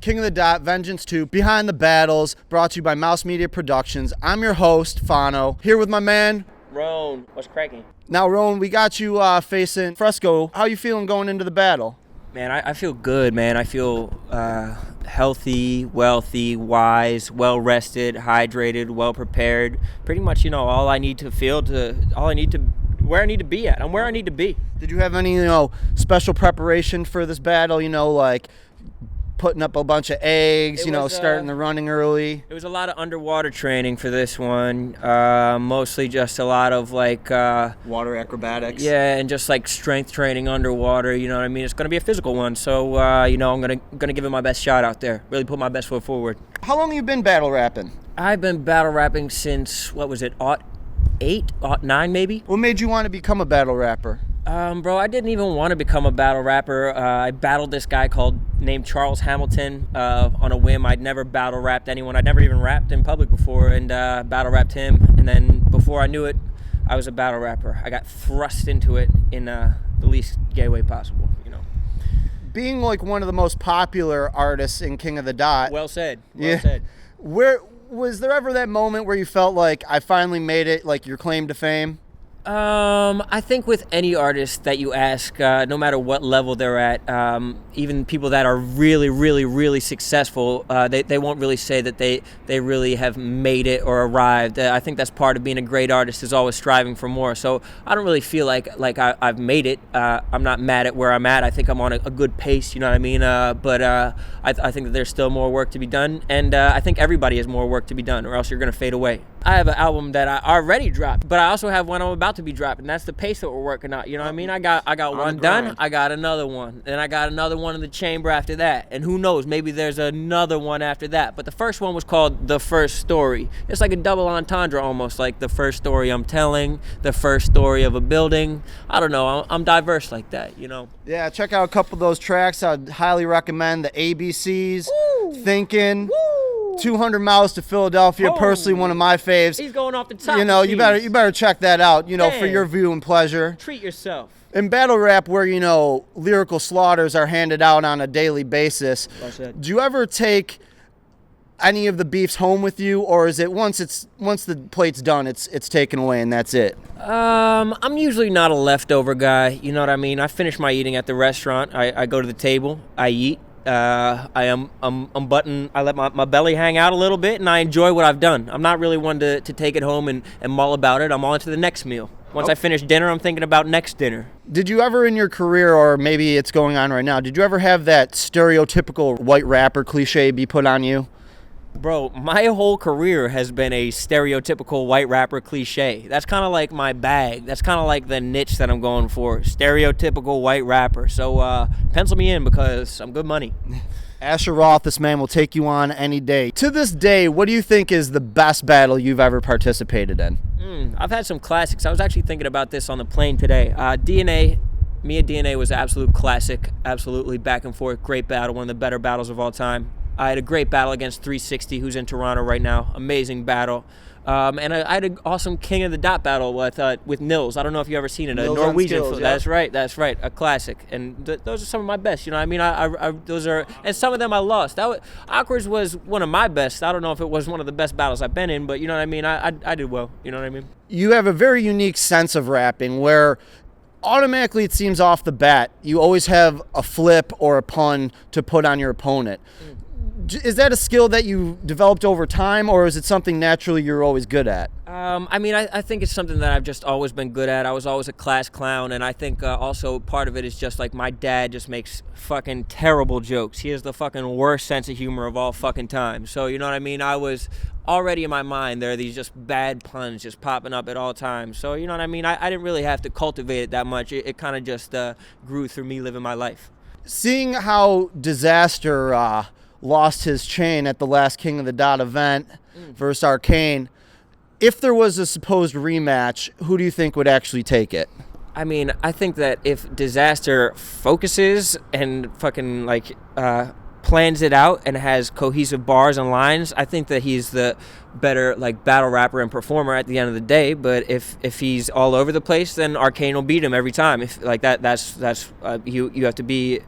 King of the Dot, Vengeance 2, Behind the Battles, brought to you by Mouse Media Productions. I'm your host, Fano, here with my man, Rone. What's cracking? Now, Rone, we got you facing Fresco. How you feeling going into the battle? Man, I feel good, man. I feel healthy, wealthy, wise, well-rested, hydrated, well-prepared. Pretty much, all I need to feel where I need to be at. I'm where I need to be. Did you have any, special preparation for this battle, like putting up a bunch of eggs, starting the running early? It was a lot of underwater training for this one. Mostly just a lot of water acrobatics. Yeah, and just strength training underwater. You know what I mean? It's gonna be a physical one, so I'm gonna give it my best shot out there. Really put my best foot forward. How long have you been battle rapping? I've been battle rapping since '08, '09 maybe. What made you want to become a battle rapper? Bro, I didn't even want to become a battle rapper. I battled this guy named Charles Hamilton on a whim. I'd never battle rapped anyone. I'd never even rapped in public before, and battle rapped him. And then before I knew it, I was a battle rapper. I got thrust into it in the least gay way possible. Being one of the most popular artists in King of the Dot. Well said. Well said. Where was there ever that moment where you felt like I finally made it, your claim to fame? I think with any artist that you ask, no matter what level they're at, even people that are really, really, really successful, they won't really say that they really have made it or arrived. I think that's part of being a great artist, is always striving for more. So I don't really feel like I've made it. I'm not mad at where I'm at. I think I'm on a good pace, you know what I mean? But I think that there's still more work to be done, and I think everybody has more work to be done, or else you're going to fade away. I have an album that I already dropped, but I also have one I'm about to be dropping. That's the pace that we're working on. You know what I mean? I got one done. I got another one. Then I got another one in the chamber after that. And who knows? Maybe there's another one after that. But the first one was called The First Story. It's like a double entendre almost, like the first story I'm telling, the first story of a building. I don't know. I'm diverse like that, Yeah, check out a couple of those tracks. I'd highly recommend the ABCs, Woo! Thinking. Woo! 200 Miles to Philadelphia, personally one of my faves. He's going off the top. You better check that out, for your view and pleasure. Treat yourself. In battle rap, where lyrical slaughters are handed out on a daily basis, do you ever take any of the beefs home with you, or is it once the plate's done, it's taken away and that's it? I'm usually not a leftover guy. You know what I mean? I finish my eating at the restaurant. I go to the table. I eat. I'm button. I let my belly hang out a little bit, and I enjoy what I've done. I'm not really one to take it home and mull about it. I'm on to the next meal. Once I finish dinner, I'm thinking about next dinner. Did you ever in your career, or maybe it's going on right now, did you ever have that stereotypical white rapper cliche be put on you? Bro, my whole career has been a stereotypical white rapper cliche. That's kind of like my bag. That's kind of like the niche that I'm going for. Stereotypical white rapper. So pencil me in, because I'm good money. Asher Roth, this man will take you on any day. To this day, what do you think is the best battle you've ever participated in? I've had some classics. I was actually thinking about this on the plane today. DNA, me and DNA was an absolute classic. Absolutely back and forth. Great battle. One of the better battles of all time. I had a great battle against 360, who's in Toronto right now. Amazing battle. And I had an awesome King of the Dot battle with Nils. I don't know if you've ever seen it. A Norwegian. Skills, yeah. That's right. A classic. And those are some of my best. You know what I mean? I those are, and some of them I lost. Awkwards was one of my best. I don't know if it was one of the best battles I've been in, but you know what I mean? I did well. You know what I mean? You have a very unique sense of rapping where automatically it seems off the bat you always have a flip or a pun to put on your opponent. Is that a skill that you developed over time, or is it something naturally you're always good at? I think it's something that I've just always been good at. I was always a class clown, and I think also part of it is just my dad just makes fucking terrible jokes. He has the fucking worst sense of humor of all fucking time. So, you know what I mean? I was already in my mind, there are these just bad puns just popping up at all times. So, you know what I mean? I didn't really have to cultivate it that much. It kind of just grew through me living my life. Seeing how Disaster lost his chain at the last King of the Dot event versus Arcane, if there was a supposed rematch, who do you think would actually take it? I think that if Disaster focuses and fucking plans it out and has cohesive bars and lines, I think that he's the better like battle rapper and performer at the end of the day. But if he's all over the place, then Arcane will beat him every time. If like that's you have to be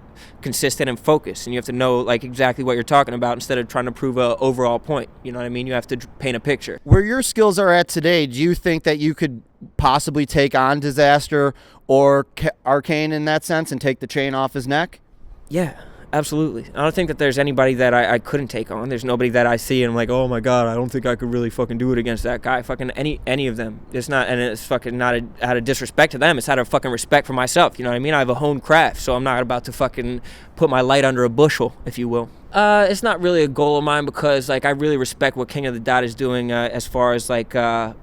consistent and focused, and you have to know like exactly what you're talking about instead of trying to prove a overall point. You know what I mean? You have to paint a picture. Where your skills are at today, do you think that you could possibly take on Disaster or Arcane in that sense and take the chain off his neck? Yeah, absolutely. I don't think that there's anybody that I couldn't take on. There's nobody that I see and I'm like, oh my god, I don't think I could really fucking do it against that guy. Fucking any of them. It's not, and it's fucking not out of disrespect to them. It's out of fucking respect for myself. You know what I mean? I have a honed craft, so I'm not about to fucking put my light under a bushel, if you will. It's not really a goal of mine because like I really respect what King of the Dot is doing as far as like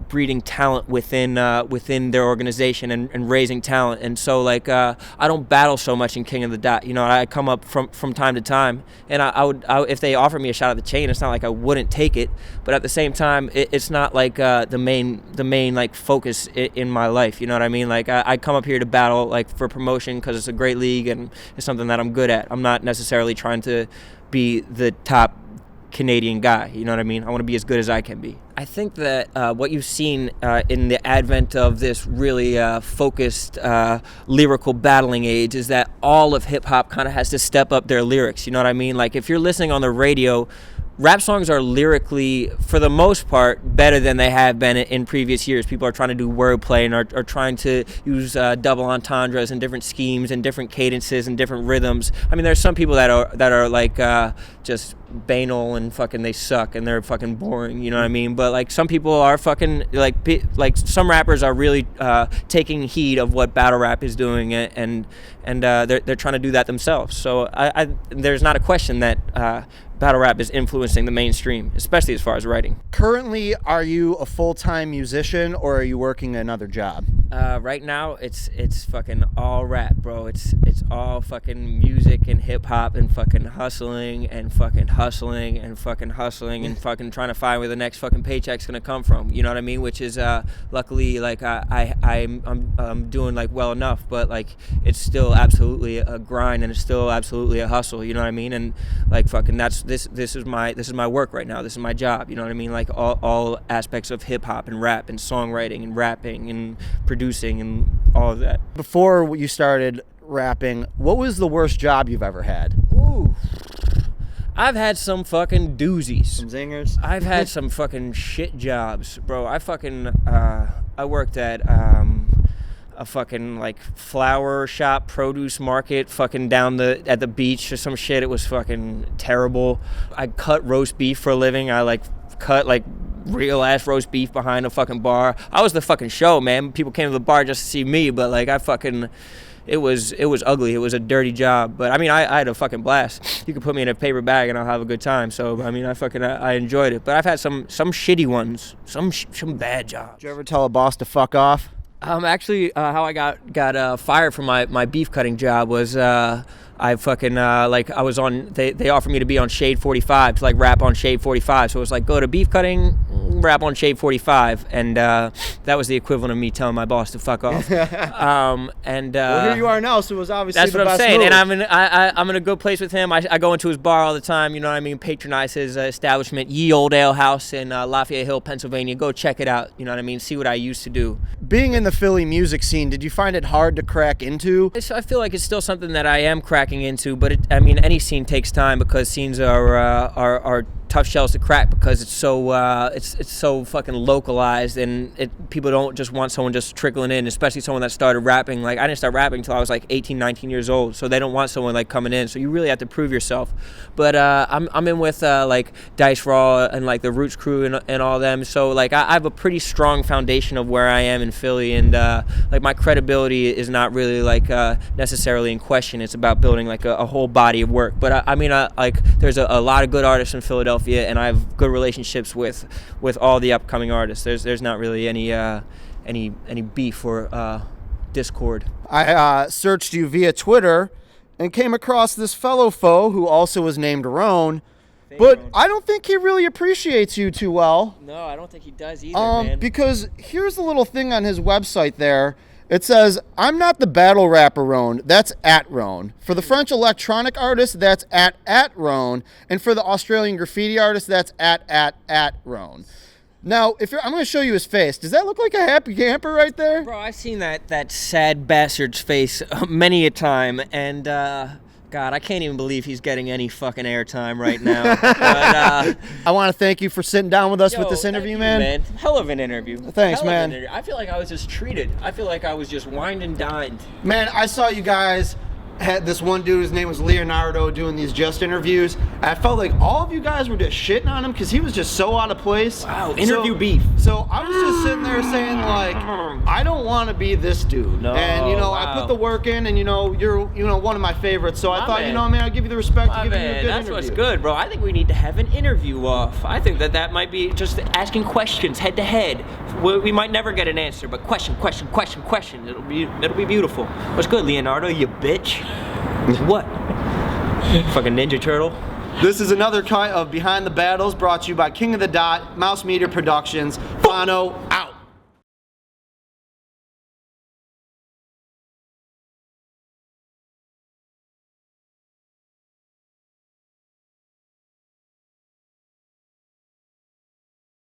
breeding talent within their organization and raising talent. And so like I don't battle so much in King of the Dot. You know, I come up from time to time, and I would if they offer me a shot at the chain, it's not like I wouldn't take it. But at the same time, it's not like the main like focus in my life. You know what I mean? Like I come up here to battle like for promotion because it's a great league and it's something that I'm good at. I'm not necessarily trying to be the top Canadian guy, you know what I mean? I want to be as good as I can be. I think that what you've seen in the advent of this really focused lyrical battling age is that all of hip-hop kind of has to step up their lyrics, you know what I mean? Like if you're listening on the radio, rap songs are lyrically, for the most part, better than they have been in previous years. People are trying to do wordplay and are trying to use double entendres and different schemes and different cadences and different rhythms. I mean, there's some people that are like just banal and fucking they suck and they're fucking boring. You know what I mean? But like some people are fucking like some rappers are really taking heed of what battle rap is doing and they're trying to do that themselves. So I there's not a question that battle rap is influencing the mainstream, especially as far as writing. Currently, are you a full-time musician or are you working another job? Right now, it's fucking all rap, bro. It's all fucking music and hip hop and fucking hustling and fucking hustling and fucking hustling and fucking trying to find where the next fucking paycheck's gonna come from. You know what I mean? Which is luckily like I'm doing like well enough, but like it's still absolutely a grind and it's still absolutely a hustle. You know what I mean? And like fucking this is my work right now. This is my job. You know what I mean? Like all aspects of hip hop and rap and songwriting and rapping and producing and all of that. Before you started rapping, what was the worst job you've ever had? Ooh. I've had some fucking doozies. Some zingers? I've had some fucking shit jobs, bro. I worked at a fucking like flower shop, produce market, fucking down at the beach or some shit. It was fucking terrible. I cut roast beef for a living. I like cut like real ass roast beef behind a fucking bar. I was the fucking show, man. People came to the bar just to see me, but like it was ugly. It was a dirty job, but I mean, I had a fucking blast. You could put me in a paper bag and I'll have a good time. So I mean, I enjoyed it. But I've had some shitty ones, some bad jobs. Did you ever tell a boss to fuck off? Actually, how I got fired from my beef cutting job was I fucking like I was on. They offered me to be on Shade 45 to like rap on Shade 45. So it was like go to beef cutting, rap on Shade 45, and that was the equivalent of me telling my boss to fuck off. Well, here you are now, so it was obviously that's the what best I'm saying. move. And I'm in a good place with him. I go into his bar all the time. You know what I mean? Patronize his establishment, Ye Old Ale House in Lafayette Hill, Pennsylvania. Go check it out. You know what I mean? See what I used to do. Being in the Philly music scene, did you find it hard to crack into? I feel like it's still something that I am cracking into, but I mean, any scene takes time because scenes are tough shells to crack because it's so fucking localized and people don't just want someone just trickling in, especially someone that started rapping. Like I didn't start rapping until I was like 18, 19 years old, so they don't want someone like coming in. So you really have to prove yourself. But I'm in with like Dice Raw and like the Roots crew and all them. So like I have a pretty strong foundation of where I am in Philly, and like my credibility is not really like necessarily in question. It's about building like a whole body of work. But I mean like there's a lot of good artists in Philadelphia, and I have good relationships with all the upcoming artists. There's not really any beef or discord. I searched you via Twitter and came across this fellow foe who also was named Rone, but Rone. I don't think he really appreciates you too well. No, I don't think he does either, man. Because here's the little thing on his website there. It says, I'm not the battle rapper Rone, that's at Rone. For the French electronic artist, that's at Rone. And for the Australian graffiti artist, that's at Rone. Now, I'm going to show you his face. Does that look like a happy camper right there? Bro, I've seen that sad bastard's face many a time, and God, I can't even believe he's getting any fucking airtime right now. But, I want to thank you for sitting down with us with this interview, thank man. you, Hell of an interview. Thanks, Hell of an man. interview. I feel like I was just treated. I feel like I was just wined and dined. Man, I saw you guys had this one dude, his name was Leonardo, doing these just interviews. I felt like all of you guys were just shitting on him because he was just so out of place. Wow, interview beef. So I was just sitting there saying, like, I don't want to be this dude. No, and, wow. I put the work in, and, you're, one of my favorites. So I thought, man. I'll give you the respect to My give you a man, good that's interview. what's good, bro. I think we need to have an interview off. I think that might be just asking questions head to head. We might never get an answer, but question. It'll be beautiful. What's good, Leonardo? You bitch. What? Fucking Ninja Turtle. This is another cut of Behind the Battles brought to you by King of the Dot, Mouse Media Productions, Fano.